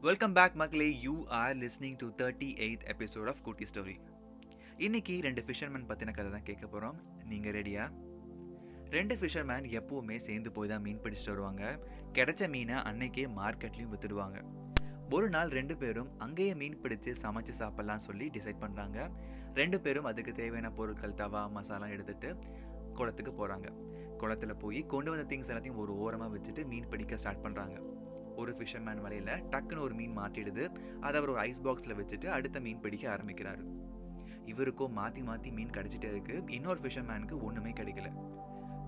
Welcome back மக்களே. You are listening to 38th episode of குட்டி story. இன்னைக்கு ரெண்டு ஃபிஷர்மேன் பற்றின கதை தான் கேட்க போகிறோம். நீங்கள் ரெடியா? ரெண்டு ஃபிஷர்மேன் எப்போவுமே சேர்ந்து போய் தான் மீன் பிடிச்சிட்டு வருவாங்க. கிடைச்ச மீனை அன்னைக்கே மார்க்கெட்லேயும் வித்துடுவாங்க. ஒரு நாள் ரெண்டு பேரும் அங்கேயே மீன் பிடிச்சு சமைச்சு சாப்பிட்லாம் சொல்லி டிசைட் பண்ணுறாங்க. ரெண்டு பேரும் அதுக்கு தேவையான பொருட்கள், தவா, மசாலா எடுத்துட்டு குளத்துக்கு போகிறாங்க. குளத்துல போய் கொண்டு வந்த திங்ஸ் எல்லாத்தையும் ஒரு ஓரமாக வச்சுட்டு மீன் பிடிக்க ஸ்டார்ட் பண்ணுறாங்க. ஒரு ஃபிஷர்மேன் வலையில டக்குன்னு ஒரு மீன் மாட்டிடுது. அதை அவர் ஒரு ஐஸ் பாக்ஸ்ல வச்சுட்டு அடுத்த மீன் பிடிக்க ஆரம்பிக்கிறாரு. இவருக்கும் மாத்தி மாத்தி மீன் கிடைச்சிட்டே இருக்கு. இன்னொரு ஃபிஷர்மேனுக்கு ஒண்ணுமே கிடைக்கல.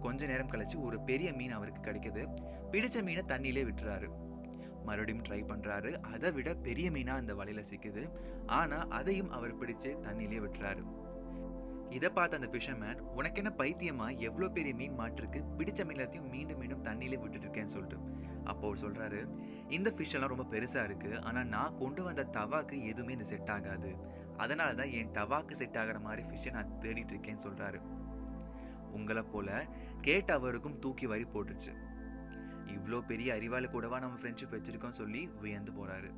கொஞ்ச நேரம் கழிச்சு ஒரு பெரிய மீன் அவருக்கு கிடைக்குது. பிடிச்ச மீனை தண்ணியிலே விட்டுறாரு. மறுபடியும் ட்ரை பண்றாரு. அதை விட பெரிய மீனா அந்த வலையில சிக்குது. ஆனா அதையும் அவர் பிடிச்சு தண்ணியிலே விட்டுறாரு. இதை பார்த்த அந்த ஃபிஷர்மேன், உனக்கு என்ன பைத்தியமா, எவ்வளோ பெரிய மீன் மாட்டிருக்கு, பிடிச்ச மீன் எல்லாத்தையும் மீண்டும் மீண்டும் தண்ணியிலே விட்டுட்டு இருக்கேன்னு சொல்லிட்டு. அப்போ அவர் சொல்றாரு, இந்த ஃபிஷ் எல்லாம் ரொம்ப பெருசா இருக்கு, ஆனா நான் கொண்டு வந்த தவாக்கு எதுவுமே இந்த செட் ஆகாது. அதனாலதான் என் டவாக்கு செட் ஆகிற மாதிரி ஃபிஷ்ஷை நான் தேடிட்டு இருக்கேன்னு சொல்றாரு. உங்களை போல கேட்ட அவருக்கும் தூக்கி வாரி போட்டுருச்சு. இவ்வளோ பெரிய அறிவாளி கூடவா நம்ம ஃப்ரெண்ட்ஷிப் வச்சிருக்கோம் சொல்லி வியந்து போறாரு.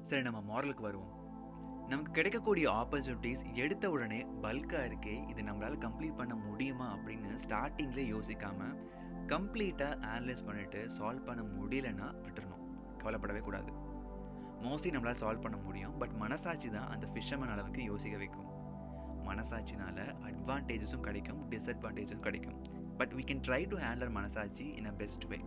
சரி, நம்ம மாரலுக்கு வருவோம். நமக்கு கிடைக்கக்கூடிய ஆப்பர்ச்சுனிட்டிஸ் எடுத்த உடனே பல்கா இருக்கே, இது நம்மளால கம்ப்ளீட் பண்ண முடியுமா அப்படின்னு ஸ்டார்டிங்ல யோசிக்காம கம்ப்ளீட்டா அனலைஸ் பண்ணிட்டு சால்வ் பண்ண முடியலன்னா விட்டுறணும். கவலைப்படவே கூடாது. மோஸ்ட்லி நம்மளால சால்வ் பண்ண முடியும். பட் மனசாட்சி தான் அந்த ஃபிஷர்மேன் அளவுக்கு யோசிக்க வைக்கும். மனசாட்சினால அட்வான்டேஜஸும் கிடைக்கும், டிஸ்அட்வான்டேஜும் கிடைக்கும். But we can try to handle மனசாட்சி in a best way.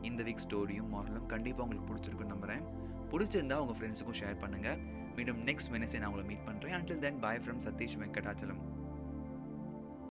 இந்த வீக் ஸ்டோரியும் மாரலும் கண்டிப்பாக உங்களுக்கு பிடிச்சிருக்குன்னு நம்புறேன். பிடிச்சிருந்தா உங்கள் ஃப்ரெண்ட்ஸுக்கும் ஷேர் பண்ணுங்க. மீண்டும் நெக்ஸ்ட் வெனஸ்டே நான் உங்களை மீட் பண்ணுறேன். Until then, bye from Satish Venkatachalam.